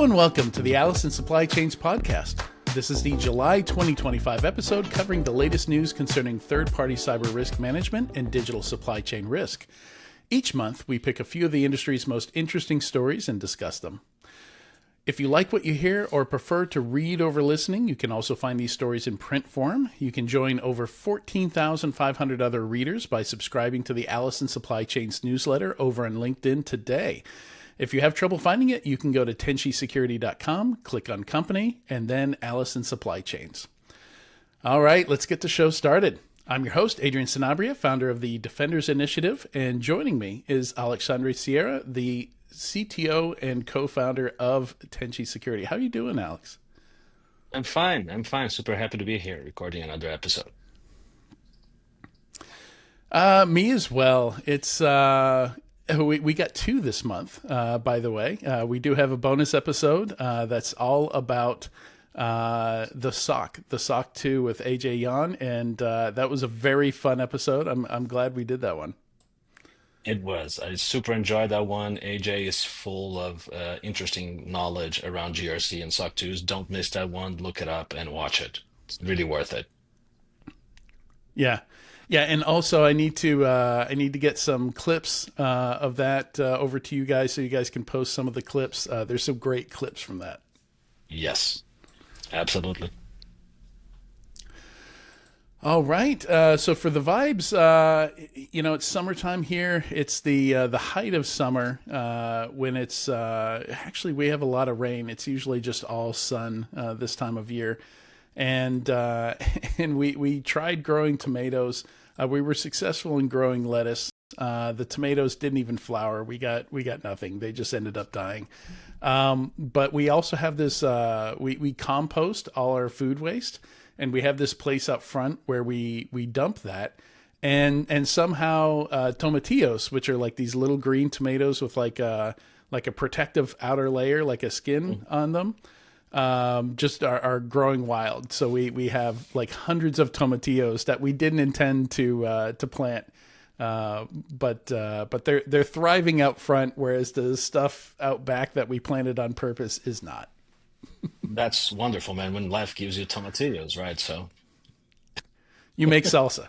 and welcome to the Allison Supply Chains podcast. This is the July 2025 episode covering the latest news concerning third-party cyber risk management and digital supply chain risk. Each month, we pick a few of the industry's most interesting stories and discuss them. If you like what you hear or prefer to read over listening, you can also find these stories in print form. You can join over 14,500 other readers by subscribing to the Allison Supply Chains newsletter over on LinkedIn today. If you have trouble finding it, you can go to tenchisecurity.com, click on company, and then Allison Supply Chains. All right, let's get the show started. I'm your host, Adrian Sanabria, founder of the Defenders Initiative, and joining me is Alexandre Sieira, the CTO and co-founder of Tenchi Security. How are you doing, Alex? I'm fine. Super happy to be here recording another episode. Me as well. It's we got two this month, by the way. We do have a bonus episode that's all about the SOC 2 with AJ Yan, and that was a very fun episode. I'm glad we did that one. It was. I super enjoyed that one. AJ is full of interesting knowledge around GRC and SOC 2s. Don't miss that one. Look it up and watch it. It's really worth it. Yeah. Yeah, and also I need to get some clips of that over to you guys so you guys can post some of the clips. There's some great clips from that. Yes, absolutely. All right. So for the vibes, it's summertime here. It's the height of summer when it's actually we have a lot of rain. It's usually just all sun this time of year, and and we tried growing tomatoes. We were successful in growing lettuce. The tomatoes didn't even flower. We got nothing. They just ended up dying. But we also have this. We compost all our food waste. And we have this place up front where we dump that, and somehow tomatillos, which are like these little green tomatoes with like a protective outer layer, like a skin on them, just are growing wild. So we have like hundreds of tomatillos that we didn't intend to plant, but they're thriving out front, whereas the stuff out back that we planted on purpose is not. That's wonderful, man. When life gives you tomatillos, right? So you make salsa,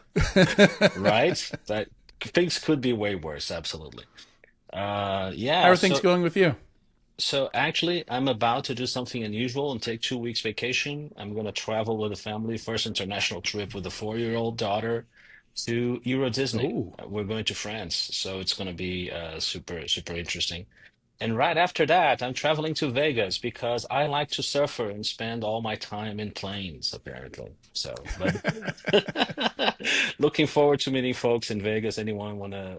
right? That things could be way worse. Absolutely. Yeah. How are things going with you? So actually, I'm about to do something unusual and take 2 weeks vacation. I'm going to travel with the family, first international trip with a 4-year-old daughter to Euro Disney. Oh, We're going to France, so it's going to be super, super interesting. And right after that, I'm traveling to Vegas because I like to surf and spend all my time in planes, apparently. So, but looking forward to meeting folks in Vegas. Anyone want to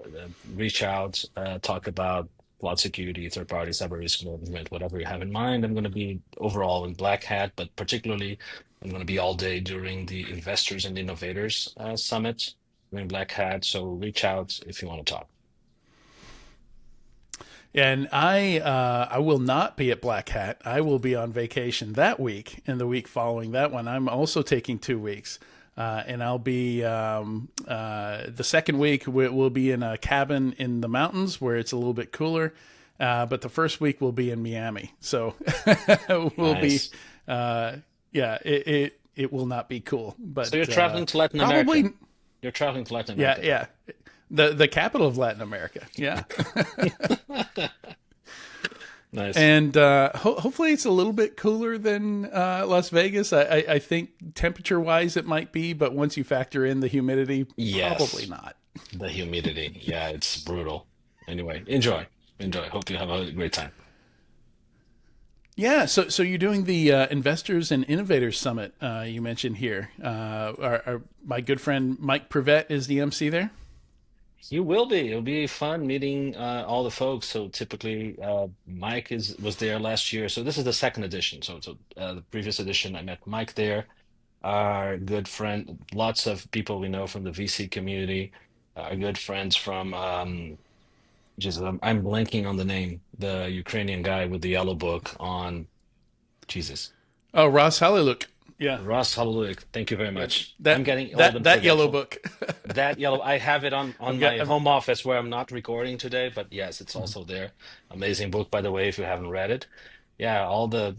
reach out, talk about cloud security, third-party cyber risk management, whatever you have in mind. I'm going to be overall in black hat, but particularly I'm going to be all day during the Investors and Innovators Summit wearing black hat. So reach out if you want to talk. and I will not be at Black Hat. I will be on vacation that week, and the week following that one, I'm also taking 2 weeks, and I'll be the second week we'll be in a cabin in the mountains where it's a little bit cooler, but the first week we'll be in Miami. So we'll Nice. be, it will not be cool, So but you're traveling to Latin America. probably, You're traveling to Latin yeah, America. yeah, the capital of Latin America, yeah. Nice. And hopefully it's a little bit cooler than Las Vegas. I think temperature-wise it might be, but once you factor in the humidity, probably Yes, not. the humidity. Yeah, it's brutal. Anyway, enjoy. Enjoy. Hope you have a great time. Yeah, so you're doing the Investors and Innovators Summit you mentioned here. My good friend Mike Prevet is the MC there. You will be. It'll be fun meeting all the folks. So typically, Mike was there last year. So this is the second edition. So the previous edition, I met Mike there, our good friend. Lots of people we know from the VC community. Our good friends from Jesus. I'm blanking on the name. The Ukrainian guy with the yellow book on Jesus. Oh, Ross Haliluk. Yeah, Ross Haluluik. Thank you very yeah. much. I'm That getting old that and that yellow forgetful. book. That yellow, I have it on I've got. my home office where I'm not recording today, but yes, it's also there. Amazing book, by the way, if you haven't read it. Yeah, all the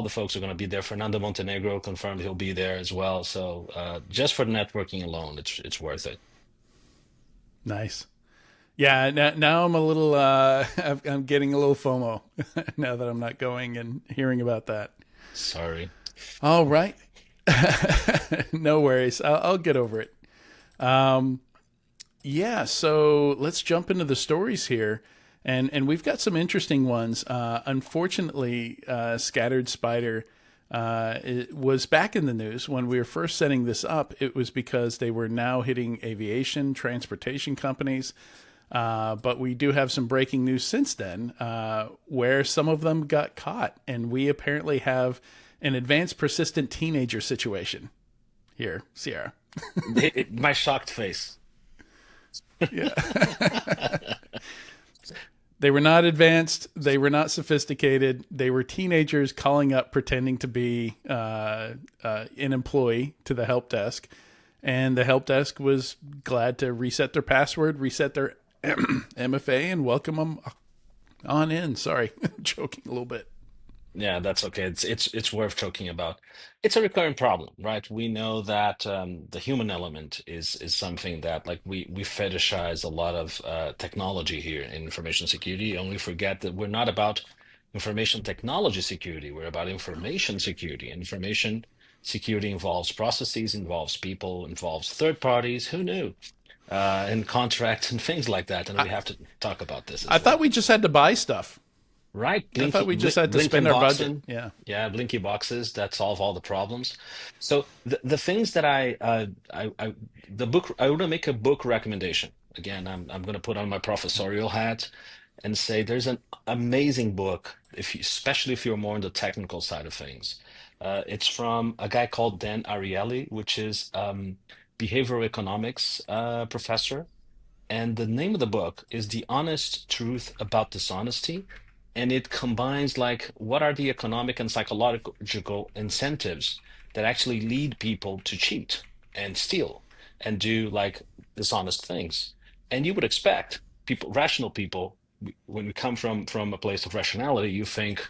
folks are going to be there. Fernando Montenegro confirmed he'll be there as well. So just for networking alone, it's worth it. Nice. Yeah, now I'm a little, I'm getting a little FOMO now that I'm not going and hearing about that. Sorry. All right. No worries. I'll get over it. Um, yeah, so let's jump into the stories here. And we've got some interesting ones. Unfortunately, Scattered Spider it was back in the news when we were first setting this up. It was because they were now hitting aviation, transportation companies. But we do have some breaking news since then where some of them got caught. And we apparently have an advanced persistent teenager situation here, Sierra. My shocked face. Yeah. They were not advanced. They were not sophisticated. They were teenagers calling up, pretending to be an employee to the help desk. And the help desk was glad to reset their password, reset their MFA, and welcome them on in. Sorry, joking a little bit. Yeah, that's okay. It's worth talking about. It's a recurring problem, right? We know that the human element is something that like we fetishize a lot of technology here in information security, and we forget that we're not about information technology security. We're about information security. Information security involves processes, involves people, involves third parties. Who knew? And contracts and things like that. And I, we have to talk about this I as thought well. we just had to buy stuff. Right, I thought we just had to blinking spend our budget. boxing, Yeah. yeah, blinky boxes that solve all the problems. So the things that the book I want to make a book recommendation. Again, I'm going to put on my professorial hat and say there's an amazing book if you, especially if you're more on the technical side of things. It's from a guy called Dan Ariely, which is behavioral economics professor, and the name of the book is The Honest Truth About Dishonesty. And it combines like what are the economic and psychological incentives that actually lead people to cheat and steal and do like dishonest things. And you would expect people, rational people, when we come from a place of rationality, you think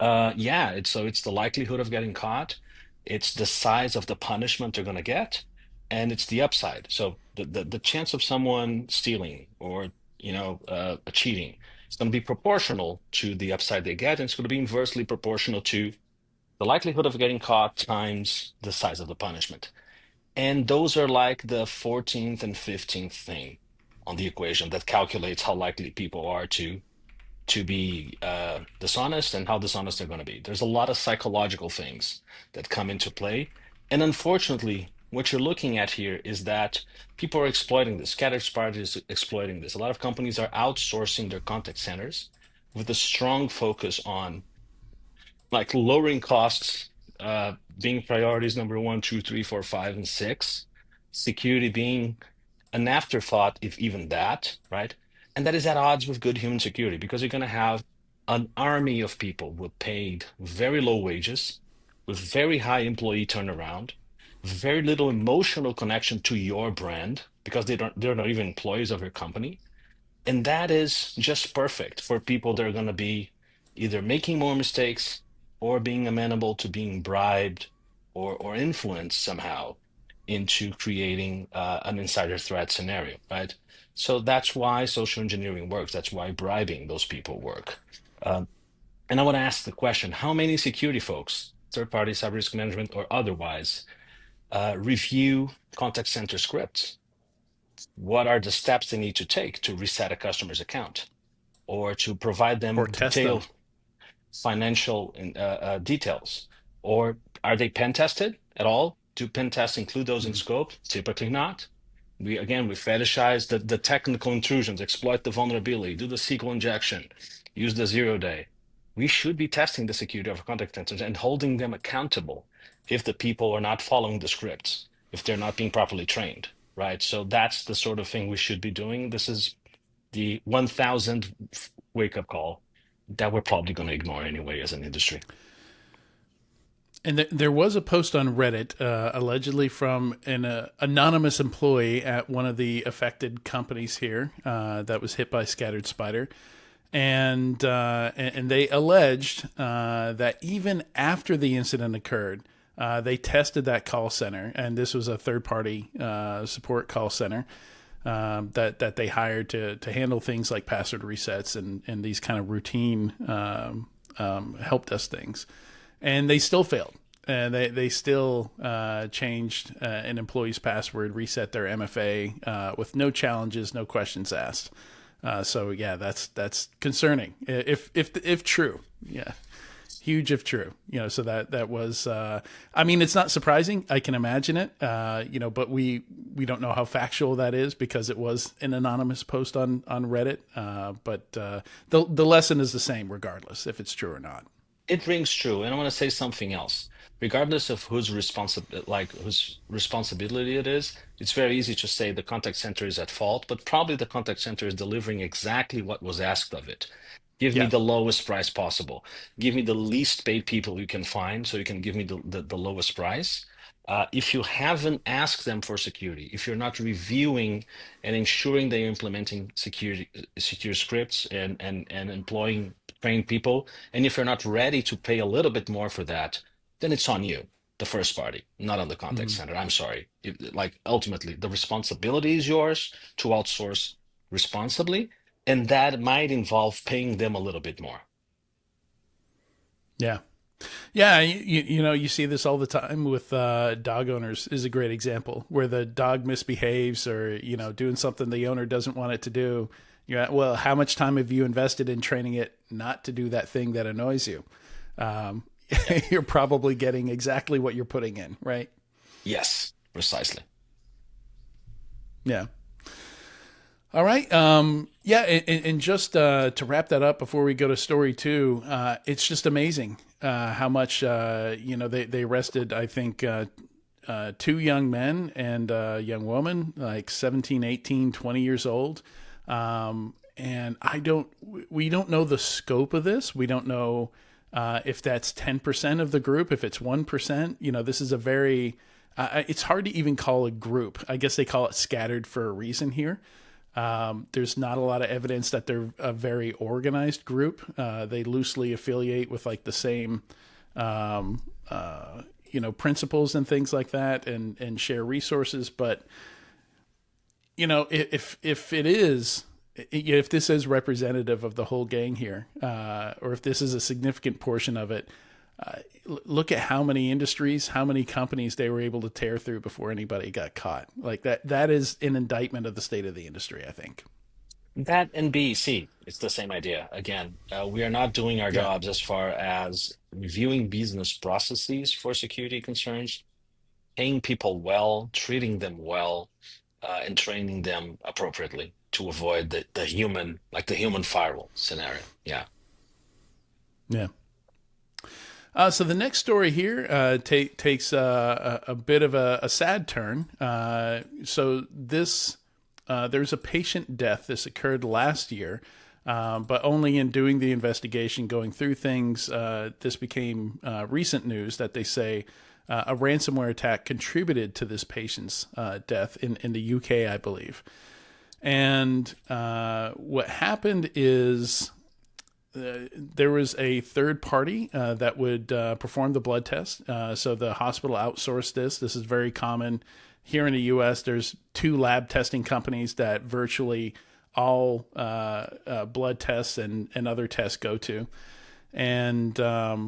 yeah, it's the likelihood of getting caught, it's the size of the punishment they're going to get, and it's the upside. So the chance of someone stealing or cheating, it's going to be proportional to the upside they get, and it's going to be inversely proportional to the likelihood of getting caught times the size of the punishment. And those are like the 14th and 15th thing on the equation that calculates how likely people are to be dishonest and how dishonest they're going to be. There's a lot of psychological things that come into play. And unfortunately, what you're looking at here is that people are exploiting this. Scattered Spider is exploiting this. A lot of companies are outsourcing their contact centers with a strong focus on like lowering costs, being priorities number one, two, three, four, five, and six, security being an afterthought, if even that, right? And that is at odds with good human security because you're going to have an army of people with paid very low wages, with very high employee turnaround, very little emotional connection to your brand because they're not even employees of your company. And that is just perfect for people that are going to be either making more mistakes or being amenable to being bribed or influenced somehow into creating an insider threat scenario, right? So that's why social engineering works. That's why bribing those people work. Um, and I want to ask the question, how many security folks, third-party cyber risk management or otherwise, review contact center scripts? What are the steps they need to take to reset a customer's account or to provide them Or test them. detailed financial details? Or are they pen tested at all? Do pen tests include those in scope? Typically not. We fetishize the technical intrusions, exploit the vulnerability, do the SQL injection, use the 0 day. We should be testing the security of our contact centers and holding them accountable if the people are not following the scripts, if they're not being properly trained, right? So that's the sort of thing we should be doing. This is the 1000 wake up call that we're probably going to ignore anyway as an industry. And there was a post on Reddit, allegedly from an anonymous employee at one of the affected companies here that was hit by Scattered Spider. And they alleged that even after the incident occurred, they tested that call center, and this was a third-party support call center that they hired to handle things like password resets and these kind of routine help desk things, and they still failed. And they still changed an employee's password, reset their MFA with no challenges, no questions asked. So yeah, that's concerning if true. Yeah, huge if true. So that was. I mean, it's not surprising. I can imagine it. But we don't know how factual that is because it was an anonymous post on Reddit. But the lesson is the same regardless if it's true or not. It rings true, and I want to say something else. Regardless of whose responsibility it is, it's very easy to say the contact center is at fault, but probably the contact center is delivering exactly what was asked of it. Give me Yeah. the lowest price possible. Give me the least paid people you can find, so you can give me the lowest price. If you haven't asked them for security, if you're not reviewing and ensuring they're implementing secure scripts and employing trained people, and if you're not ready to pay a little bit more for that, then it's on you, the first party, not on the contact Mhm. center. I'm sorry. Ultimately, the responsibility is yours to outsource responsibly, and that might involve paying them a little bit more. Yeah. Yeah, you see this all the time with dog owners is a great example where the dog misbehaves or doing something the owner doesn't want it to do. You're at, well, how much time have you invested in training it not to do that thing that annoys you? Um, Yeah. you're probably getting exactly what you're putting in, right? Yes, precisely. Yeah. All right. Yeah, and just to wrap that up before we go to story two, it's just amazing how much they arrested. I think two young men and a young woman, like 17, 18, 20 years old. And we don't know the scope of this. We don't know if that's 10% of the group, if it's 1%. This is a very, it's hard to even call a group. I guess they call it scattered for a reason here. There's not a lot of evidence that they're a very organized group. They loosely affiliate with like the same, principles and things like that, and share resources. But if it is, if this is representative of the whole gang here, or if this is a significant portion of it, look at how many industries, how many companies they were able to tear through before anybody got caught. Like that is an indictment of the state of the industry, I think. That and BEC, it's the same idea. Again, we are not doing our Yeah. jobs as far as reviewing business processes for security concerns, paying people well, treating them well, and training them appropriately to avoid the human firewall scenario. Yeah. Yeah. So the next story here takes a bit of a sad turn. So there's a patient death. This occurred last year, but only in doing the investigation, going through things, this became recent news that they say a ransomware attack contributed to this patient's death in the UK, I believe. And what happened is there was a third party that would perform the blood test. So the hospital outsourced this. This is very common here in the U.S. There's two lab testing companies that virtually all blood tests and other tests go to. And I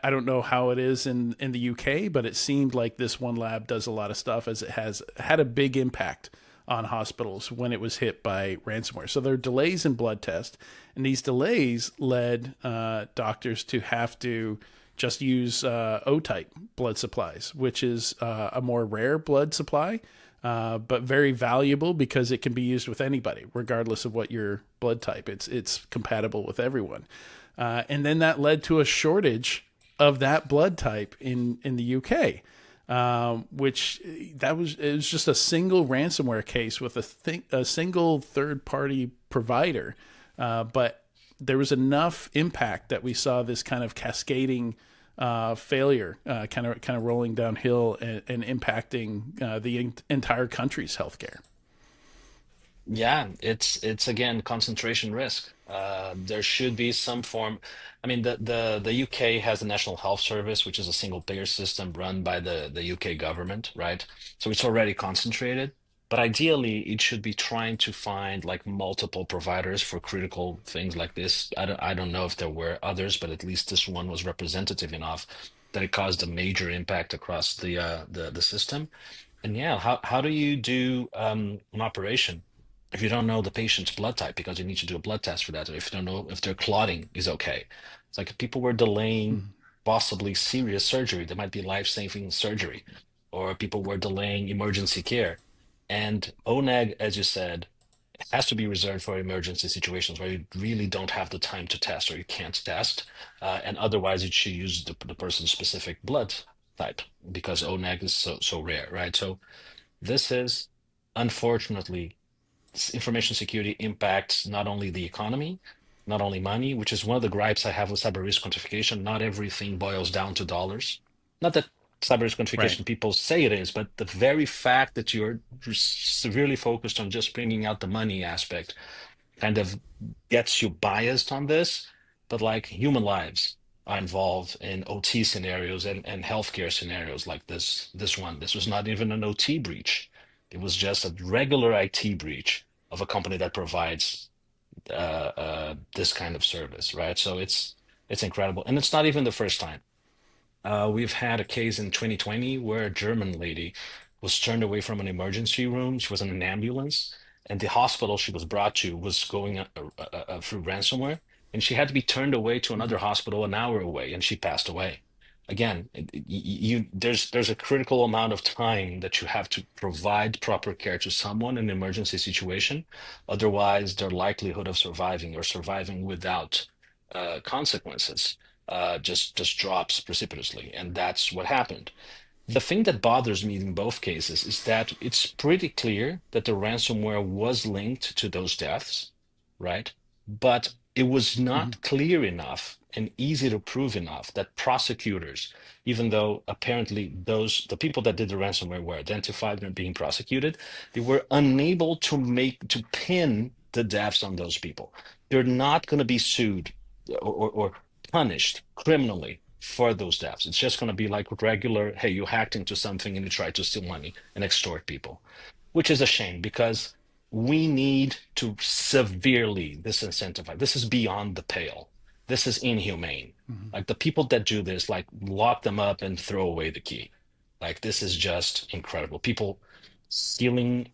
don't know how it is in the UK, but it seemed like this one lab does a lot of stuff as it has had a big impact on hospitals when it was hit by ransomware. So there are delays in blood tests, and these delays led doctors to have to just use O-type blood supplies, which is a more rare blood supply, but very valuable because it can be used with anybody, regardless of what your blood type. It's compatible with everyone. And then that led to a shortage of that blood type in the UK. Which it was just a single ransomware case with a single third party provider, but there was enough impact that we saw this kind of cascading failure, kind of rolling downhill and impacting the entire country's healthcare. Yeah, it's again concentration risk. There should be some form. I mean, the UK has a National Health Service, which is a single payer system run by the UK government, right? So it's already concentrated. But ideally, it should be trying to find like multiple providers for critical things like this. I don't know if there were others, but at least this one was representative enough that it caused a major impact across the system. And yeah, how do you do an operation if you don't know the patient's blood type because you need to do a blood test for that, or if you don't know if their clotting is okay? It's like people were delaying Mhm. possibly serious surgery. There might be life-saving surgery, or people were delaying emergency care. And ONEG, as you said, has to be reserved for emergency situations where you really don't have the time to test or you can't test. And otherwise, you should use the person's specific blood type because ONEG is so rare, right? So this is unfortunately information security impacts not only the economy, not only money, which is one of the gripes I have with cyber risk quantification. Not everything boils down to dollars. Not that cyber risk Right. quantification people say it is, but the very fact that you're severely focused on just bringing out the money aspect kind of gets you biased on this. But like human lives are involved in OT scenarios and healthcare scenarios like this one. This was not even an OT breach. It was just a regular IT breach of a company that provides this kind of service, right? So it's incredible, and it's not even the first time. We've had a case in 2020 where a German lady was turned away from an emergency room. She was in an ambulance, and the hospital she was brought to was going through ransomware, and she had to be turned away to Mhm. another hospital an hour away, and she passed away. Again, there's a critical amount of time that you have to provide proper care to someone in an emergency situation. Otherwise, their likelihood of surviving or surviving without consequences just drops precipitously, and that's what happened. The thing that bothers me in both cases is that it's pretty clear that the ransomware was linked to those deaths, right? But it was Mhm. not clear enough and easy to prove enough that prosecutors, even though apparently the people that did the ransomware were identified and being prosecuted, they were unable to pin the deaths on those people. They're not going to be sued or punished criminally for those deaths. It's just going to be like regular, hey, you hacked into something and you tried to steal money and extort people, which is a shame because we need to severely disincentivize. This is beyond the pale. This is inhumane. Mhm. Like the people that do this, like lock them up and throw away the key. Like this is just incredible. People stealing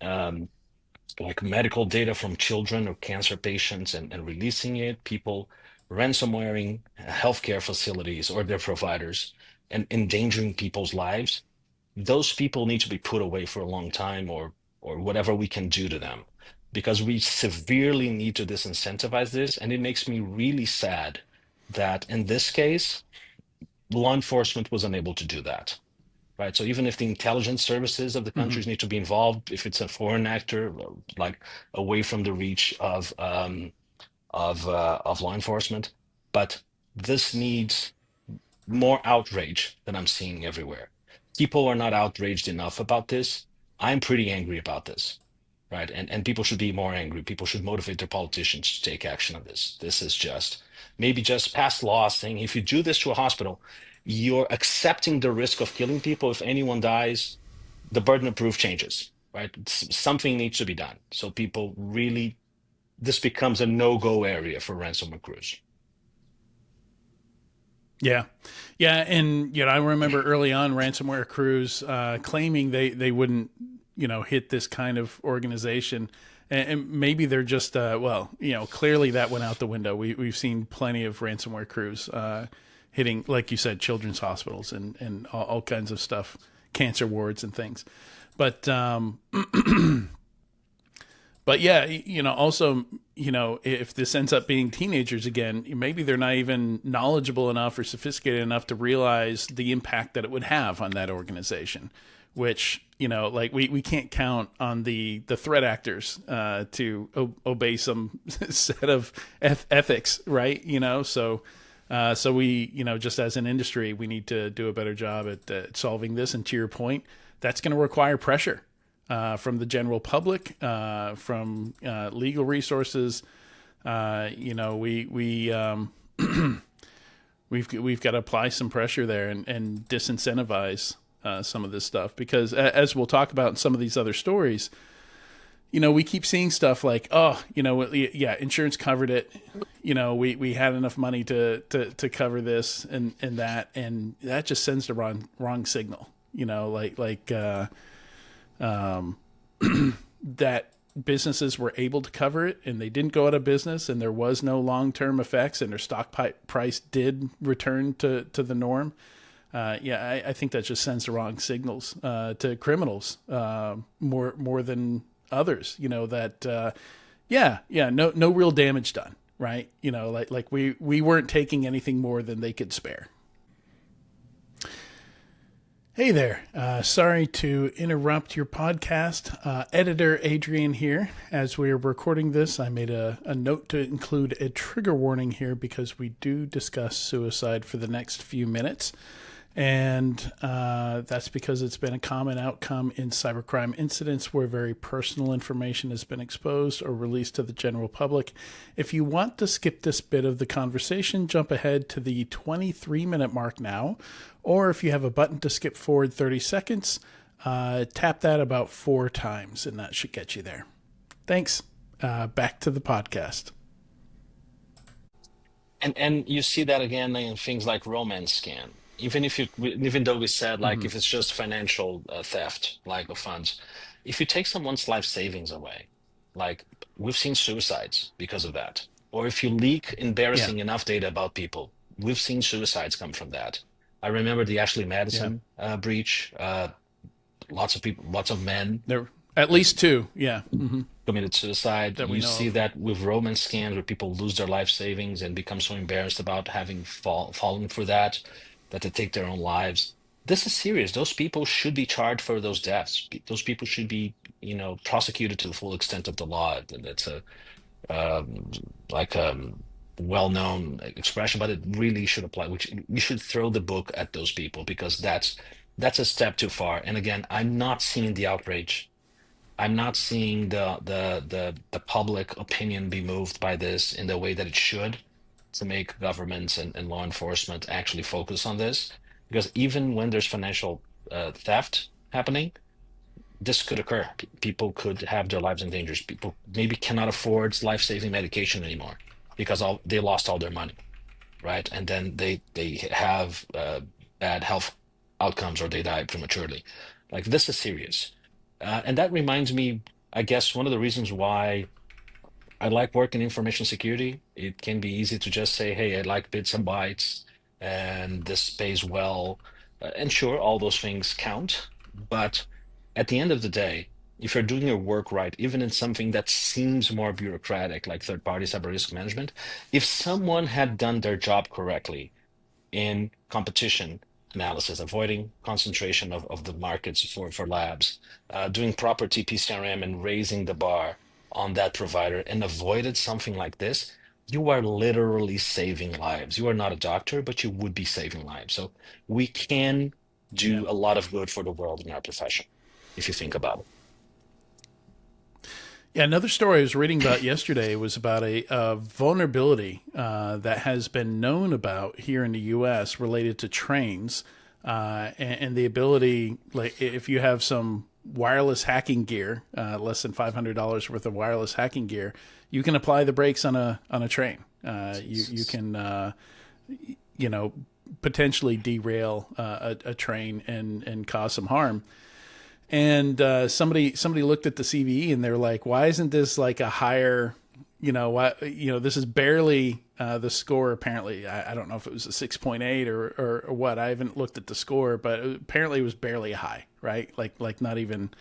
like medical data from children or cancer patients and releasing it, people ransomwaring healthcare facilities or their providers and endangering people's lives. Those people need to be put away for a long time or whatever we can do to them because we severely need to disincentivize this. And it makes me really sad that in this case, law enforcement was unable to do that, right? So even if the intelligence services of the Mhm. countries need to be involved, if it's a foreign actor, like away from the reach of law enforcement, but this needs more outrage than I'm seeing everywhere. People are not outraged enough about this. I'm pretty angry about this, right? And people should be more angry. People should motivate their politicians to take action on this. This is just maybe just pass laws saying if you do this to a hospital, you're accepting the risk of killing people. If anyone dies, the burden of proof changes, right? Something needs to be done. So people really, this becomes a no-go area for ransomware crews. Yeah, yeah, and I remember early on ransomware crews claiming they wouldn't hit this kind of organization, and maybe they're just well, clearly that went out the window. We've seen plenty of ransomware crews hitting, like you said, children's hospitals and all kinds of stuff, cancer wards and things, but yeah, also, if this ends up being teenagers again, maybe they're not even knowledgeable enough or sophisticated enough to realize the impact that it would have on that organization, which, like we can't count on the threat actors to obey some set of ethics, right? So we, just as an industry, we need to do a better job at solving this. And to your point, that's going to require pressure from the general public, from legal resources. We've got to apply some pressure there and disincentivize some of this stuff because, as we'll talk about in some of these other stories, we keep seeing stuff like, oh, yeah, insurance covered it. We had enough money to cover this and that just sends the wrong signal. That businesses were able to cover it and they didn't go out of business and there was no long-term effects and their stock price did return to the norm. I think that just sends the wrong signals to criminals more than others. No real damage done, right? Like we weren't taking anything more than they could spare. Hey there. Sorry to interrupt your podcast. Editor Adrian here. As we're recording this, I made a note to include a trigger warning here because we do discuss suicide for the next few minutes. And that's because it's been a common outcome in cybercrime incidents where very personal information has been exposed or released to the general public. If you want to skip this bit of the conversation, jump ahead to the 23-minute mark now. Or if you have a button to skip forward 30 seconds, tap that about 4 times, and that should get you there. Thanks. Back to the podcast. And you see that again in things like romance scam. Even though we said like if it's just financial theft, like of funds, if you take someone's life savings away, like we've seen suicides because of that. Or if you leak embarrassing enough data about people, we've seen suicides come from that. I remember the Ashley Madison breach. Lots of people, lots of men. There at least 2, committed suicide. That we You know see of. that with romance scams where people lose their life savings and become so embarrassed about having fallen for that they take their own lives. This is serious. Those people should be charged for those deaths. Those people should be, prosecuted to the full extent of the law. And it's a like well-known expression, but it really should apply. We should throw the book at those people because that's a step too far. And again, I'm not seeing the outrage. I'm not seeing the public opinion be moved by this in the way that it should to make governments and law enforcement actually focus on this. Because even when there's financial theft happening, this could occur. People could have their lives in danger. People maybe cannot afford life-saving medication anymore because they lost all their money, right? And then they have bad health outcomes or they die prematurely. Like this is serious. And that reminds me, I guess, one of the reasons why I like working in information security. It can be easy to just say, hey, I like bits and bytes and this pays well. And sure, all those things count. But at the end of the day, if you're doing your work right, even in something that seems more bureaucratic, like third-party cyber risk management, if someone had done their job correctly in competition analysis, avoiding concentration of the markets for labs, doing proper TP-CRM and raising the bar on that provider and avoided something like this, you are literally saving lives. You are not a doctor, but you would be saving lives. So we can Yeah. do a lot of good for the world in our profession, if you think about it. Yeah, another story I was reading about yesterday was about a vulnerability that has been known about here in the U.S. related to trains and the ability, like if you have some wireless hacking gear, less than $500 worth of wireless hacking gear, you can apply the brakes on a train. You can potentially derail a train and cause some harm. And somebody looked at the CVE and they're like, why isn't this like a higher, this is barely the score apparently. I don't know if it was a 6.8 or what. I haven't looked at the score, but apparently it was barely high, right? Like not even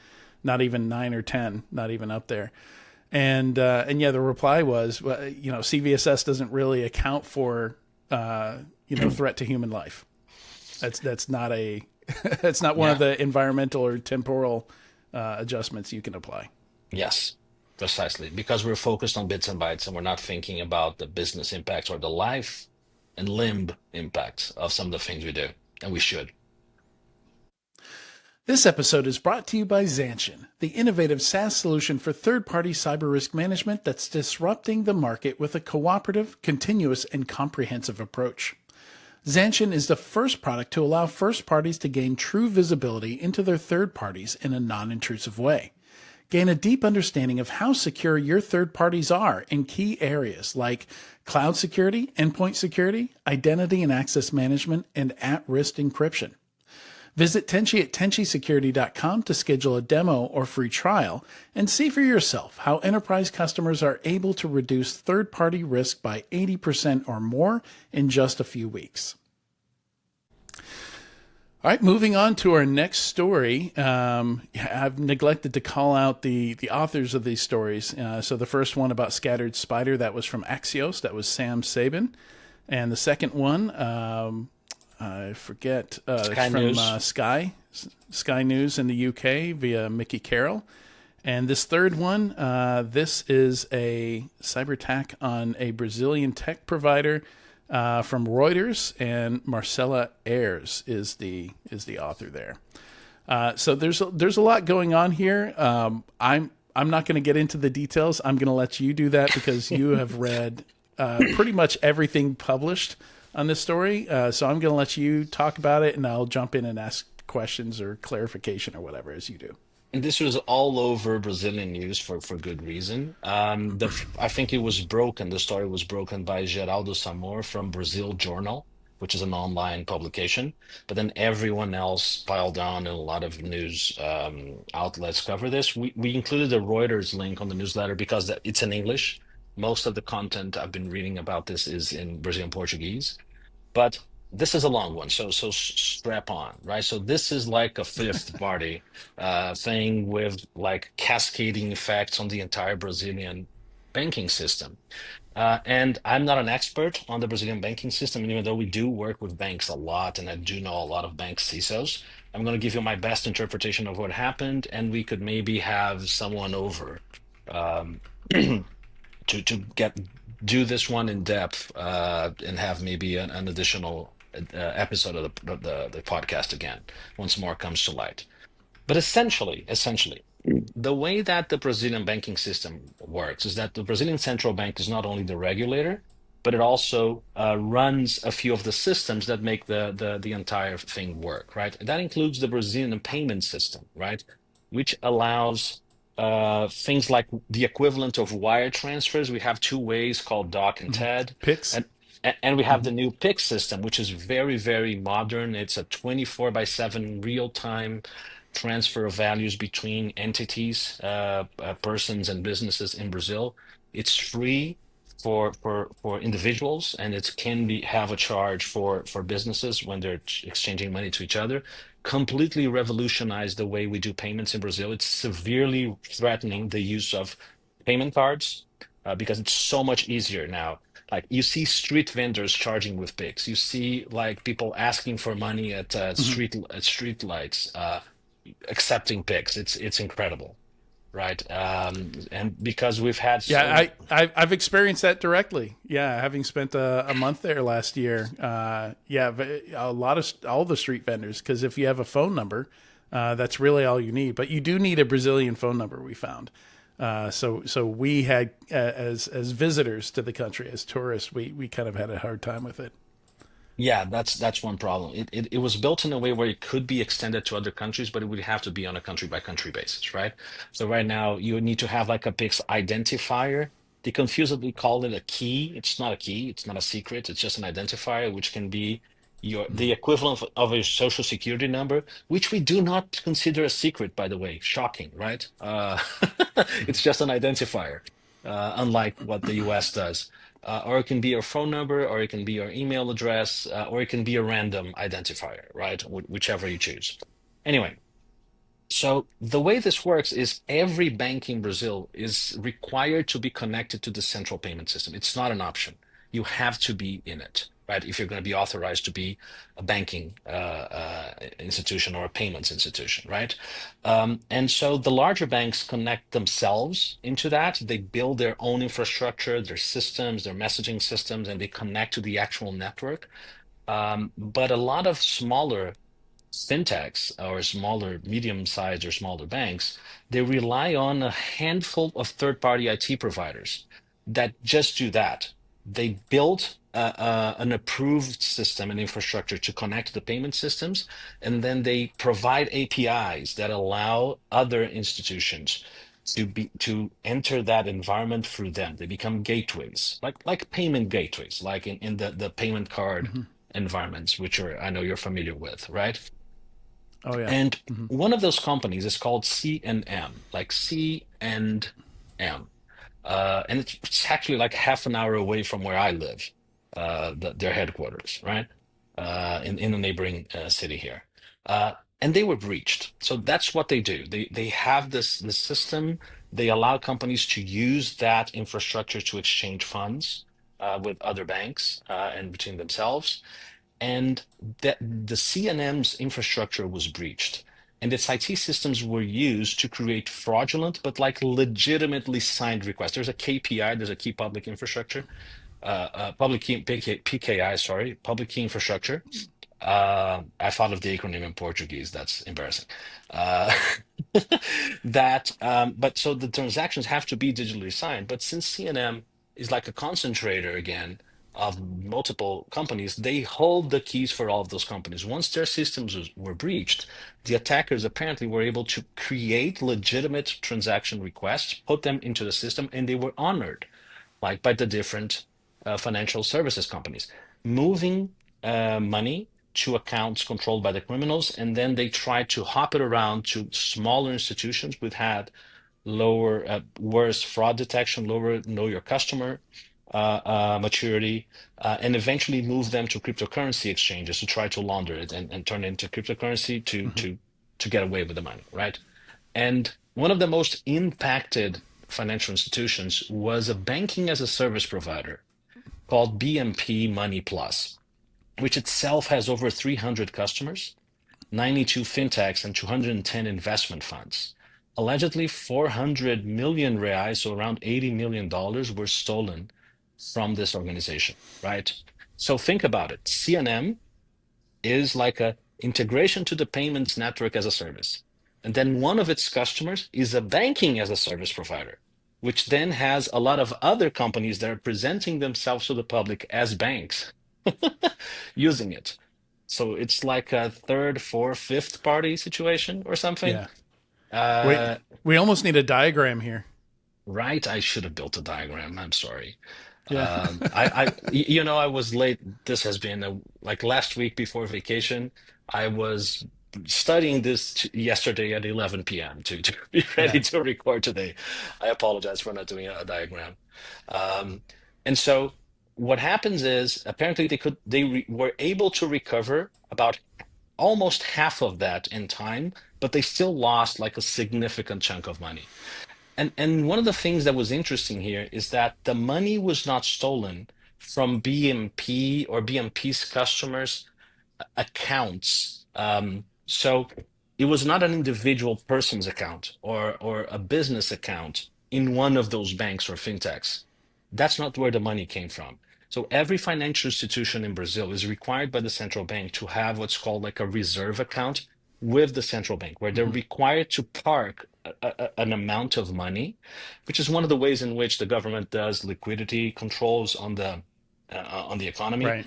9 or 10, not even up there. And the reply was, well, CVSS doesn't really account for, threat to human life. That's not a It's not one of the environmental or temporal adjustments you can apply. Yes, precisely. Because we're focused on bits and bytes and we're not thinking about the business impacts or the life and limb impacts of some of the things we do, and we should. This episode is brought to you by Zanshin, the innovative SaaS solution for third-party cyber risk management that's disrupting the market with a cooperative, continuous, and comprehensive approach. Zanshin is the first product to allow first parties to gain true visibility into their third parties in a non-intrusive way. Gain a deep understanding of how secure your third parties are in key areas like cloud security, endpoint security, identity and access management, and at-risk encryption. Visit Tenchi at tenchisecurity.com to schedule a demo or free trial and see for yourself how enterprise customers are able to reduce third-party risk by 80% or more in just a few weeks. All right, moving on to our next story. I've neglected to call out the authors of these stories. So the first one about Scattered Spider, that was from Axios. That was Sam Sabin. And the second one, I forget, it's from Sky News in the UK via Mickey Carroll. And this third one, this is a cyber attack on a Brazilian tech provider from Reuters, and Marcela Ayres is the author there. So there's a lot going on here. I'm not going to get into the details. I'm going to let you do that because you have read pretty much everything published on this story. So I'm going to let you talk about it, and I'll jump in and ask questions or clarification or whatever as you do. And this was all over Brazilian news for good reason. I think it was broken. The story was broken by Geraldo Samor from Brazil Journal, which is an online publication. But then everyone else piled on, and a lot of news outlets cover this. We included a Reuters link on the newsletter because it's in English. Most of the content I've been reading about this is in Brazilian Portuguese. But this is a long one, so strap on, right? So this is like a fifth party thing with like cascading effects on the entire Brazilian banking system. And I'm not an expert on the Brazilian banking system, and even though we do work with banks a lot, and I do know a lot of bank CISOs, I'm going to give you my best interpretation of what happened, and we could maybe have someone over um, to get do this one in depth and have maybe an additional episode of the podcast again once more comes to light. But essentially, the way that the Brazilian banking system works is that the Brazilian central bank is not only the regulator, but it also runs a few of the systems that make the entire thing work, right? And that includes the Brazilian payment system, right? Which allows things like the equivalent of wire transfers. We have two ways called DOC and TED, Pix. and and we have the new PIX system, which is very, very modern. It's a 24 by 7 real-time transfer of values between entities, persons and businesses in Brazil. It's free for individuals, and it can be have a charge for businesses when they're exchanging money to each other. Completely revolutionized the way we do payments in Brazil. It's severely threatening the use of payment cards because it's so much easier now. Like you see street vendors charging with Pix. You see like people asking for money at street lights, accepting Pix. It's incredible, right? And because we've had so Yeah, I've experienced that directly. Yeah, having spent a month there last year. Yeah, a lot of all the street vendors, because if you have a phone number, that's really all you need. But you do need a Brazilian phone number. We found. So we had as visitors to the country, as tourists, we kind of had a hard time with it. yeah, that's one problem. It was built in a way where it could be extended to other countries, but it would have to be on a country by country basis, right? So right now you need to have like a PIX identifier. They confusedly call it a key. It's not a key, it's not a secret, it's just an identifier, which can be the equivalent of a social security number, which we do not consider a secret, by the way. Shocking, right? It's just an identifier, unlike what the US does. Or it can be your phone number, or it can be your email address, or it can be a random identifier, right? Whichever you choose. Anyway, so the way this works is every bank in Brazil is required to be connected to the central payment system. It's not an option. You have to be in it, right? If you're going to be authorized to be a banking institution or a payments institution, right? And so the larger banks connect themselves into that. They build their own infrastructure, their systems, their messaging systems, and they connect to the actual network. But a lot of smaller fintechs or smaller, medium-sized or smaller banks, they rely on a handful of third-party IT providers that just do that. They build an approved system and infrastructure to connect the payment systems, and then they provide APIs that allow other institutions to enter that environment through them. They become gateways, like payment gateways, like in the payment card Hmm. environments, which are I know you're familiar with, right? Oh yeah. And Hmm. one of those companies is called C&M, like C and M. And it's actually like half an hour away from where I live, their headquarters, right? In a neighboring city here. Uh, and they were breached. So that's what they do. They have this system. They allow companies to use that infrastructure to exchange funds with other banks and between themselves, and that the CNM's infrastructure was breached, and its IT systems were used to create fraudulent but like legitimately signed requests. There's a KPI, there's a key public infrastructure, public key PKI, sorry, public key infrastructure. I thought of the acronym in Portuguese. That's embarrassing. Uh, but so the transactions have to be digitally signed. But since CNM is like a concentrator again of multiple companies, they hold the keys for all of those companies. Once their were breached, the attackers apparently were able to create legitimate transaction requests, put them into the system, and they were honored, like by the different financial services companies, moving money to accounts controlled by the criminals, and then they tried to hop it around to smaller institutions which had lower, worse fraud detection, lower know your customer maturity, and eventually move them to cryptocurrency exchanges to try to launder it and turn it into cryptocurrency Hmm. to get away with the money, right? And one of the most impacted financial institutions was a banking as a service provider called BMP Money Plus, which itself has over 300 customers, 92 fintechs, and 210 investment funds. Allegedly, 400 million reais, so around $80 million, were stolen from this organization, right? So think about it. CNM is like a integration to the payments network as a service. And then one of its customers is a banking as a service provider, which then has a lot of other companies that are presenting themselves to the public as banks using it. So it's like a third, fourth, fifth party situation or something. Yeah. We Uh, we almost need a diagram here. right. I should have built a diagram. I'm sorry. Yeah. I was late. This has been like last week before vacation. I was studying this yesterday at 11 p.m. to be Yeah. ready to record today. I apologize for not doing a diagram. Um, and so what happens is apparently were able to recover about almost half of that in time, but they still lost like a significant chunk of money. And one of the things that was interesting here is that the money was not stolen from BMP or BMP's customers' accounts. So it was not an individual person's account or a business account in one of those banks or fintechs. That's not where the money came from. So every financial institution in Brazil is required by the central bank to have what's called like a reserve account with the central bank, where they're Hmm. required to park an amount of money, which is one of the ways in which the government does liquidity controls on the economy, Right.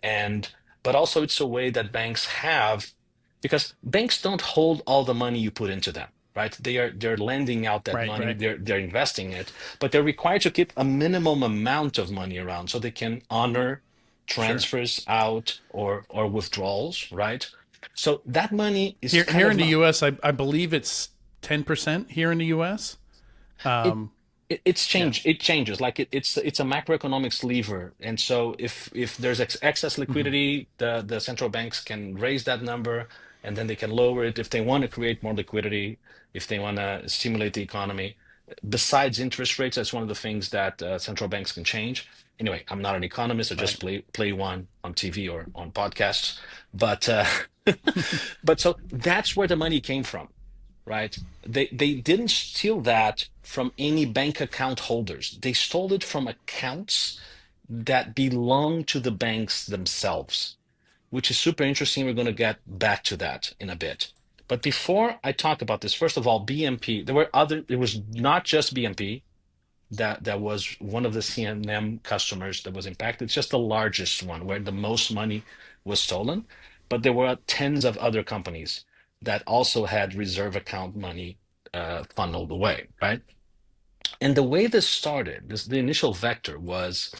and but also it's a way that banks have, because banks don't hold all the money you put into them, right? They're lending out that Right. money, Right. they're investing it, but they're required to keep a minimum amount of money around so they can honor Sure. transfers out or withdrawals, right? So that money is kind Here of in the not. U.S., I believe it's 10% here in the U.S. It Um, it's yeah. changed. It changes. Like it's a macroeconomics lever, and so if there's excess Hmm. liquidity, the central banks can raise that number, and then they can lower it if they want to create more liquidity, if they want to stimulate the economy. Besides interest rates, that's one of the things that central banks can change. Anyway, I'm not an economist. I Right. just play one on TV or on podcasts, but but so that's where the money came from, right? They didn't steal that from any bank account holders. They stole it from accounts that belong to the banks themselves. which is super interesting. We're going to get back to that in a bit. But before I talk about this, first of all, BMP, it was not just BMP that was one of the CNM customers that was impacted. It's just the largest one where the most money was stolen. But there were tens of other companies that also had reserve account money funneled away, right? And the way this started, the initial vector was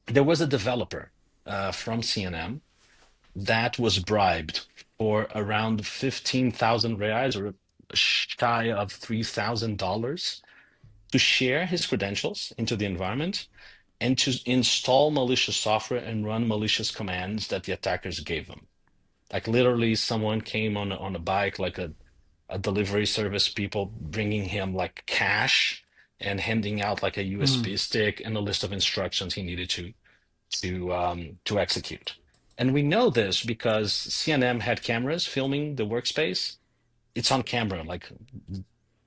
there was a developer from CNM that was bribed for around 15,000 reais or shy of $3,000 to share his credentials into the environment and to install malicious software and run malicious commands that the attackers gave them. Like literally, someone came on a bike, like a delivery service, people bringing him like cash and handing out like a USB stick and a list of instructions he needed to execute. And we know this because CNM had cameras filming the workspace. It's on camera, like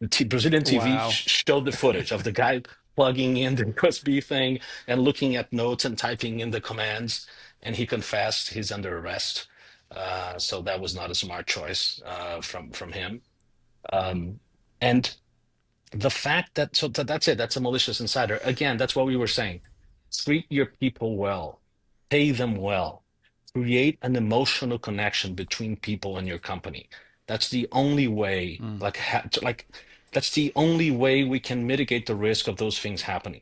Brazilian TV Wow. showed the footage of the guy plugging in the USB thing and looking at notes and typing in the commands. And he confessed he's under arrest. So that was not a smart choice from him. Um, and the fact that that's it, that's a malicious insider. Again, that's what we were saying. Treat your people well, pay them well, create an emotional connection between people and your company. That's the only way, Mm. that's the only way we can mitigate the risk of those things happening.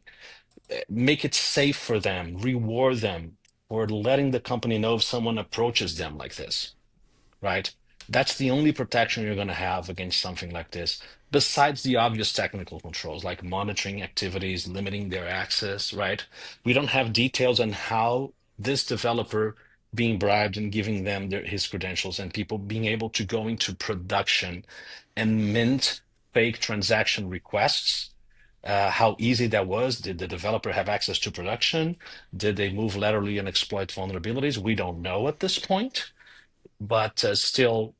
Make it safe for them, reward them for letting the company know if someone approaches them like this, right? That's the only protection you're going to have against something like this, besides the obvious technical controls like monitoring activities, limiting their access, right? We don't have details on how this developer being bribed and giving them his credentials and people being able to go into production and mint fake transaction requests. How easy that was. Did the developer have access to production? Did they move laterally and exploit vulnerabilities? We don't know at this point, but still,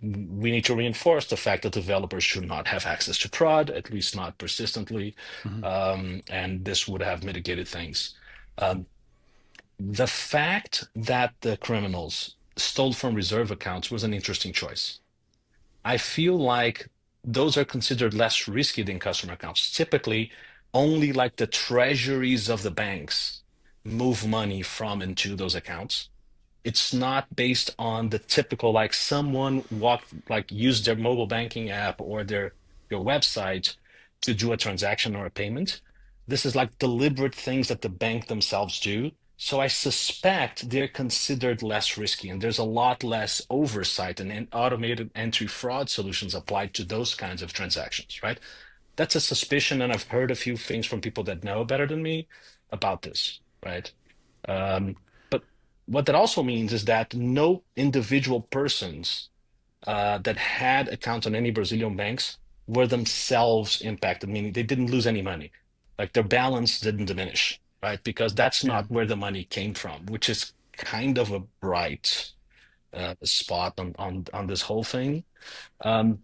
we need to reinforce the fact that developers should not have access to prod, at least not persistently, Mhm. and this would have mitigated things. Um, the fact that the criminals stole from reserve accounts was an interesting choice. I feel like those are considered less risky than customer accounts. Typically, only like the treasuries of the banks move money from and to those accounts. It's not based on the typical like someone used their mobile banking app or their website to do a transaction or a payment. This is like deliberate things that the bank themselves do. So I suspect they're considered less risky, and there's a lot less oversight and automated entry fraud solutions applied to those kinds of transactions, right? That's a suspicion, and I've heard a few things from people that know better than me about this, right? But what that also means is that no individual persons that had accounts on any Brazilian banks were themselves impacted, meaning they didn't lose any money. Like their balance didn't diminish, right? Because that's Yeah. not where the money came from, which is kind of a bright spot on this whole thing. Um,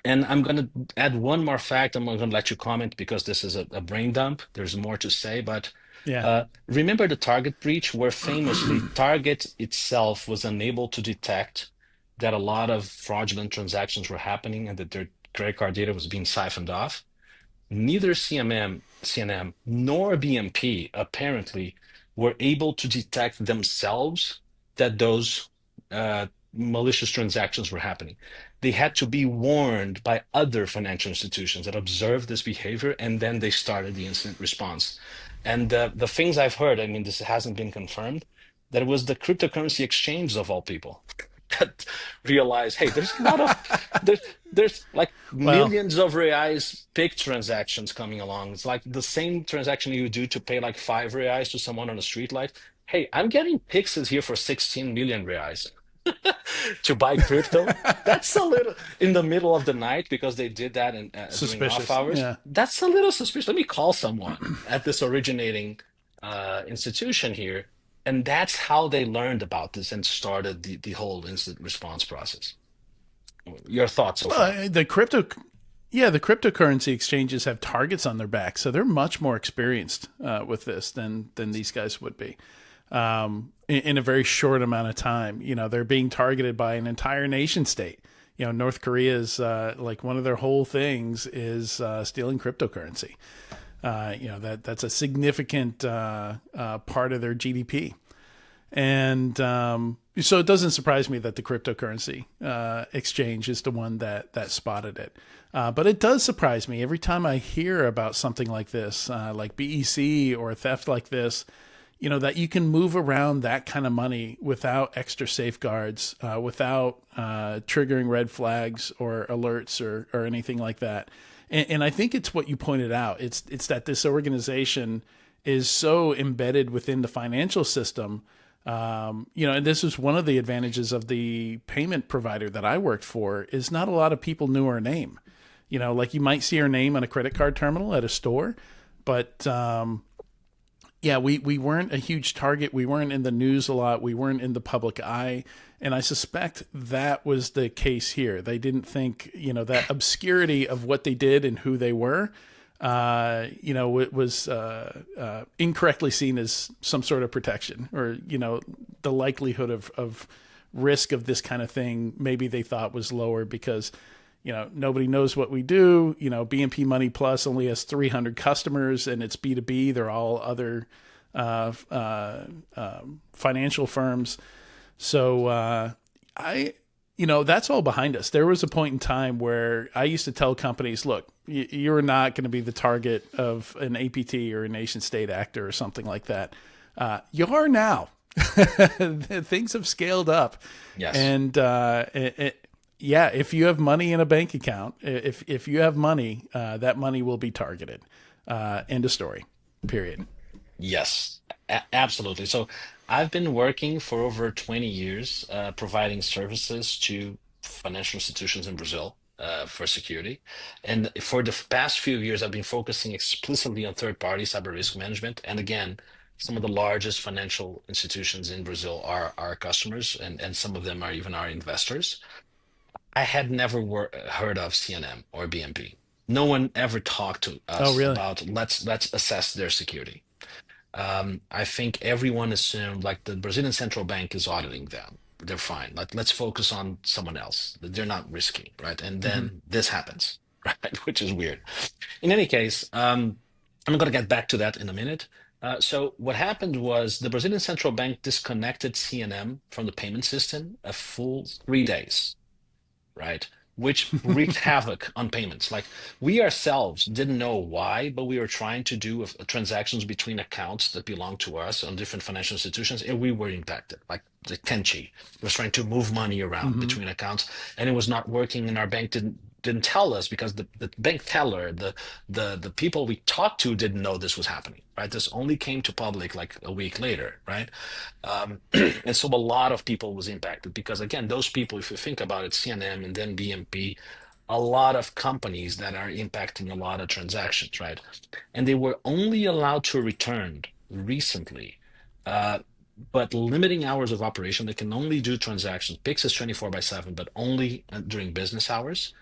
and I'm going to add one more fact. I'm going to let you comment because this is a brain dump. There's more to say, but Yeah. remember the Target breach, where famously Target itself was unable to detect that a lot of fraudulent transactions were happening and that their credit card data was being siphoned off? Neither CNM nor BMP apparently were able to detect themselves that those malicious transactions were happening. They had to be warned by other financial institutions that observed this behavior, and then they started the incident response. And the things I've heard, I mean, this hasn't been confirmed, that it was the cryptocurrency exchange of all people that realized, hey, there's a lot of there's there's like Well, millions of reais PIC transactions coming along. It's like the same transaction you do to pay like 5 reais to someone on a street light. Hey, I'm getting Pixes here for 16 million reais to buy crypto. That's a little in the middle of the night because they did that during off suspicious. hours. Yeah. That's a little suspicious. Let me call someone at this originating institution here. And that's how they learned about this and started the whole incident response process. Your thoughts so far? Well, the cryptocurrency exchanges have targets on their back, so they're much more experienced with this than these guys would be. in a very short amount of time. You know, they're being targeted by an entire nation state. You know, North Korea is like one of their whole things is stealing cryptocurrency. You know, that's a significant part of their GDP. And so it doesn't surprise me that the cryptocurrency exchange is the one that spotted it. But it does surprise me every time I hear about something like this, like BEC or theft like this, you know, that you can move around that kind of money without extra safeguards, without triggering red flags or alerts or anything like that. And I think it's what you pointed out. It's that this organization is so embedded within the financial system. You know, and this is one of the advantages of the payment provider that I worked for is not a lot of people knew her name. You know, like you might see her name on a credit card terminal at a store, but yeah, we weren't a huge target. We weren't in the news a lot. We weren't in the public eye. And I suspect that was the case here. They didn't think, you know, that obscurity of what they did and who they were, you know, it was incorrectly seen as some sort of protection or, you know, the likelihood of risk of this kind of thing. Maybe they thought was lower because, you know, nobody knows what we do. You know, BNP Money Plus only has 300 customers and it's B2B. They're all other financial firms. So you know, that's all behind us. There was a point in time where I used to tell companies, look, you're not going to be the target of an APT or a nation state actor or something like that. You are now. Things have scaled up. Yes. And yeah, if you have money in a bank account, if you have money, that money will be targeted. End of story. Period. Yes, absolutely. So I've been working for over 20 years, providing services to financial institutions in Brazil, for security. And for the past few years, I've been focusing explicitly on third-party cyber risk management. And again, some of the largest financial institutions in Brazil are our customers, and some of them are even our investors. I had never heard of CNM or BMP. No one ever talked to Oh, us really? about let's assess their security. I think everyone assumed like the Brazilian central bank is auditing them. They're fine. Let's focus on someone else. They're not risky, right? And Hmm. then this happens, right? Which is weird. In any case, I'm going to get back to that in a minute. So what happened was the Brazilian central bank disconnected CNM from the payment system a full 3 days, right? Which wreaked havoc on payments. Like we ourselves didn't know why, but we were trying to do transactions between accounts that belong to us on different financial institutions, and we were impacted. Like the Tenchi was trying to move money around Hmm. between accounts, and it was not working. And our bank didn't tell us because the bank teller, the people we talked to didn't know this was happening. Right? This only came to public like a week later, right? And so a lot of people was impacted because again, those people, if you think about it, CNM and then BMP, a lot of companies that are impacting a lot of transactions, right? And they were only allowed to return recently, uh, but limiting hours of operation. They can only do transactions. PIX is 24 by 7, but only during business hours,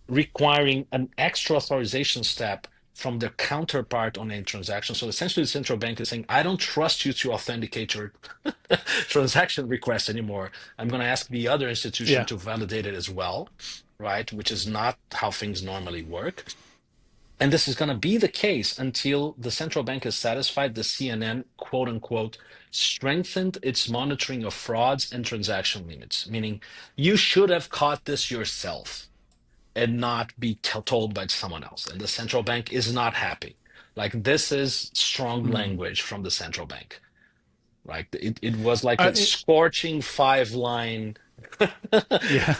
requiring an extra authorization step from the counterpart on a transaction. So essentially, the central bank is saying, I don't trust you to authenticate your transaction request anymore. I'm going to ask the other institution Yeah. to validate it as well, right? Which is not how things normally work. And this is going to be the case until the central bank is satisfied the CNN, quote unquote, strengthened its monitoring of frauds and transaction limits, meaning you should have caught this yourself and not be told by someone else. And the central bank is not happy. Like this is strong Mm. language from the central bank. Like it was like a I, scorching 5 line yeah,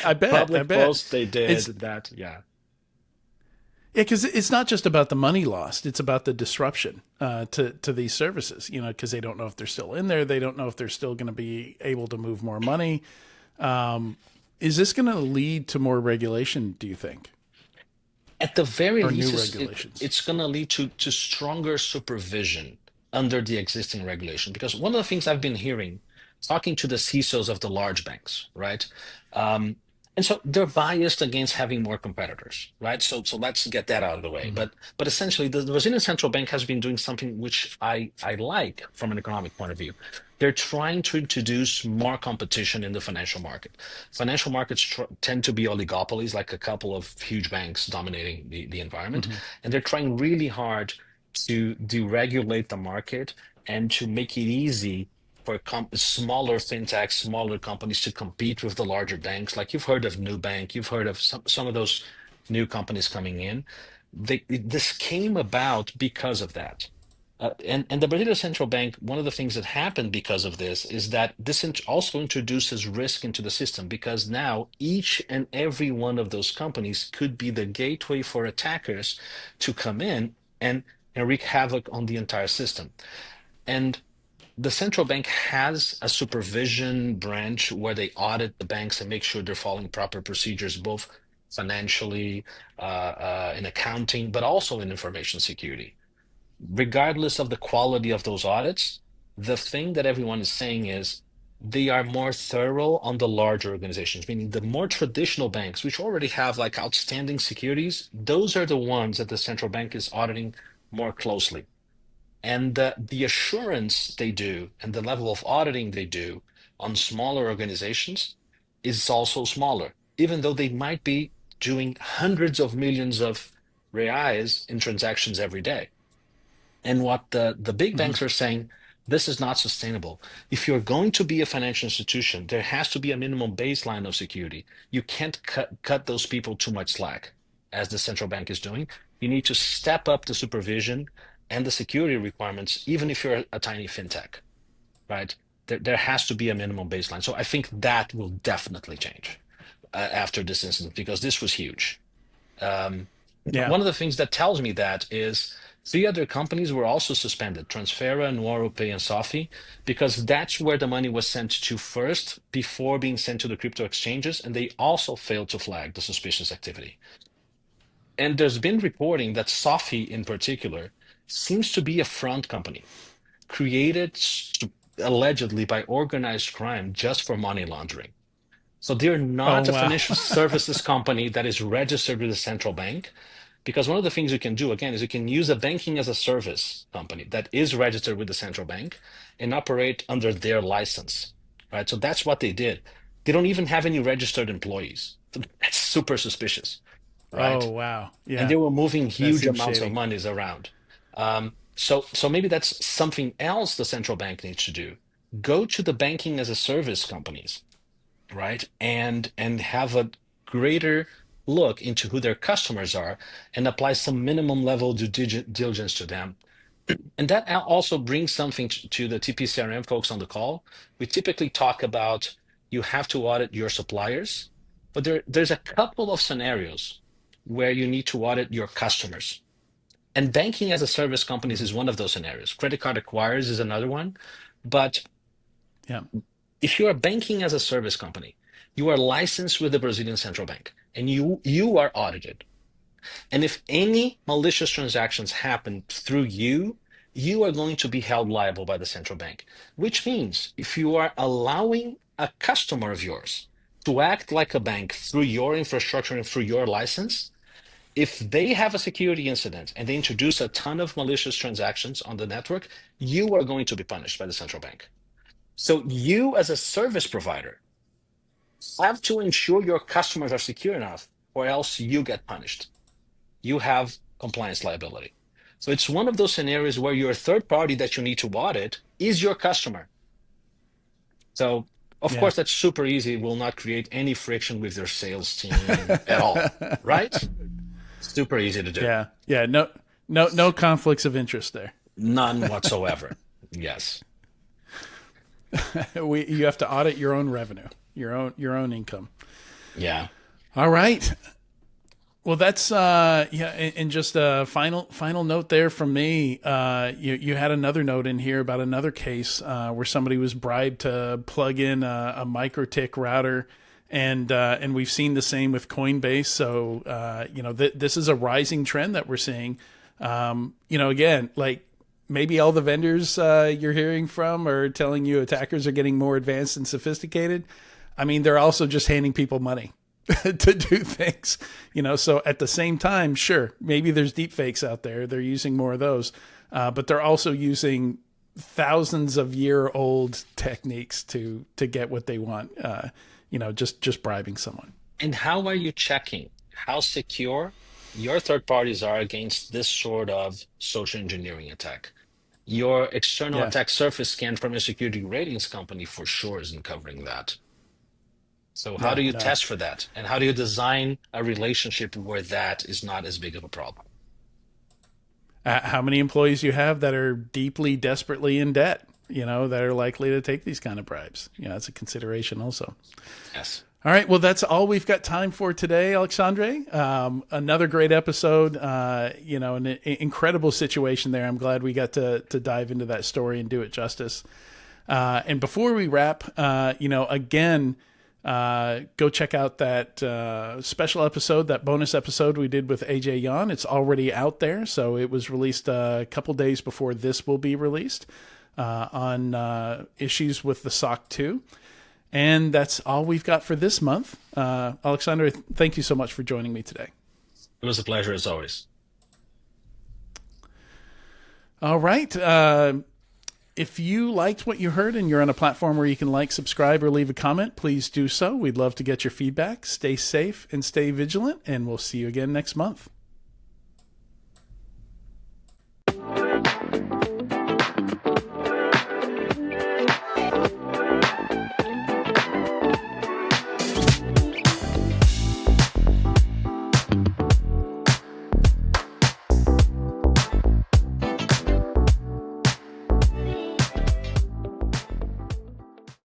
I bet. I public bet. post they did It's that. Yeah. Yeah, because it's not just about the money lost; it's about the disruption to these services. You know, because they don't know if they're still in there, they don't know if they're still going to be able to move more money. Um, is this going to lead to more regulation? Do you think, At the very or new least, regulations? it's going to lead to stronger supervision under the existing regulation. Because one of the things I've been hearing, talking to the CISOs of the large banks, right? Um, And so they're biased against having more competitors, right? So let's get that out of the way. Hmm. But essentially, the Brazilian central bank has been doing something which I like from an economic point of view. They're trying to introduce more competition in the financial market. Financial markets tend to be oligopolies, like a couple of huge banks dominating the environment, Hmm. and they're trying really hard to deregulate the market and to make it easy for smaller fintechs, smaller companies to compete with the larger banks. Like you've heard of Nubank, you've heard of some of those new companies coming in. This came about because of that. And the Brazilian Central Bank, one of the things that happened because of this is that this also introduces risk into the system because now each and every one of those companies could be the gateway for attackers to come in and wreak havoc on the entire system. And the central bank has a supervision branch where they audit the banks and make sure they're following proper procedures, both financially, in accounting, but also in information security. Regardless of the quality of those audits, the thing that everyone is saying is they are more thorough on the larger organizations, meaning the more traditional banks, which already have like outstanding securities, those are the ones that the central bank is auditing more closely. And the assurance they do and the level of auditing they do on smaller organizations is also smaller, even though they might be doing hundreds of millions of reais in transactions every day. And what the big Hmm. banks are saying, this is not sustainable. If you're going to be a financial institution, there has to be a minimum baseline of security. You can't cut those people too much slack, as the central bank is doing. You need to step up the supervision and the security requirements, even if you're a tiny fintech, right? There has to be a minimum baseline. So I think that will definitely change after this incident because this was huge. Um, Yeah. One of the things that tells me that is three other companies were also suspended, Transfera, NuoroPay, and Sofi, because that's where the money was sent to first before being sent to the crypto exchanges, and they also failed to flag the suspicious activity. And there's been reporting that Sofi in particular seems to be a front company created allegedly by organized crime just for money laundering. So they're Oh not a wow. financial services company that is registered with the central bank. Because one of the things you can do, again, is you can use a banking as a service company that is registered with the central bank and operate under their license, right? So that's what they did. They don't even have any registered employees. That's super suspicious, Oh right? wow. And Yeah. they were moving That huge seems amounts of shady. monies around. So maybe that's something else the central bank needs to do. Go to the banking as a service companies, right? And have a greater look into who their customers are and apply some minimum level due diligence to them. And that also brings something to the TPCRM folks on the call. We typically talk about you have to audit your suppliers, but there's a couple of scenarios where you need to audit your customers. And banking as a service companies Hmm. is one of those scenarios. Credit card acquirers is another one. But Yeah. if you are banking as a service company, you are licensed with the Brazilian Central Bank and you are audited. And if any malicious transactions happen through you, you are going to be held liable by the central bank, which means if you are allowing a customer of yours to act like a bank through your infrastructure and through your license, if they have a security incident and they introduce a ton of malicious transactions on the network, you are going to be punished by the central bank. So you as a service provider have to ensure your customers are secure enough or else you get punished. You have compliance liability. So it's one of those scenarios where your third party that you need to audit is your customer. So of Yeah. course that's super easy, will not create any friction with your sales team at all, right? Super easy to do. Yeah. Yeah. No. No. No conflicts of interest there. None whatsoever. Yes. You have to audit your own revenue, your own income. Yeah. All right. Well, that's yeah, and just a final note there from me. You had another note in here about another case where somebody was bribed to plug in a MikroTik router, and we've seen the same with Coinbase. So this is a rising trend that we're seeing. Again, like maybe all the vendors you're hearing from are telling you attackers are getting more advanced and sophisticated. I mean, they're also just handing people money. to do things, so at the same time, sure, maybe there's deep fakes out there. They're using more of those, but they're also using thousands of year old techniques to get what they want, just bribing someone. And how are you checking how secure your third parties are against this sort of social engineering attack? Your external Yeah. attack surface scan from a security ratings company for sure isn't covering that. So how Yeah. do you No. test for that? And how do you design a relationship where that is not as big of a problem? How many employees you have that are deeply, desperately in debt, that are likely to take these kind of bribes? That's a consideration also. Yes. All right. Well, that's all we've got time for today, Alexandre. Another great episode, an incredible situation there. I'm glad we got to dive into that story and do it justice. And before we wrap, again, go check out that special episode, that bonus episode we did with AJ Yan. It's already out there. So it was released a couple days before this will be released on issues with the SOC 2. And that's all we've got for this month. Alexandre, thank you so much for joining me today. It was a pleasure as always. All right. If you liked what you heard and you're on a platform where you can like, subscribe, or leave a comment, please do so. We'd love to get your feedback. Stay safe and stay vigilant, and we'll see you again next month.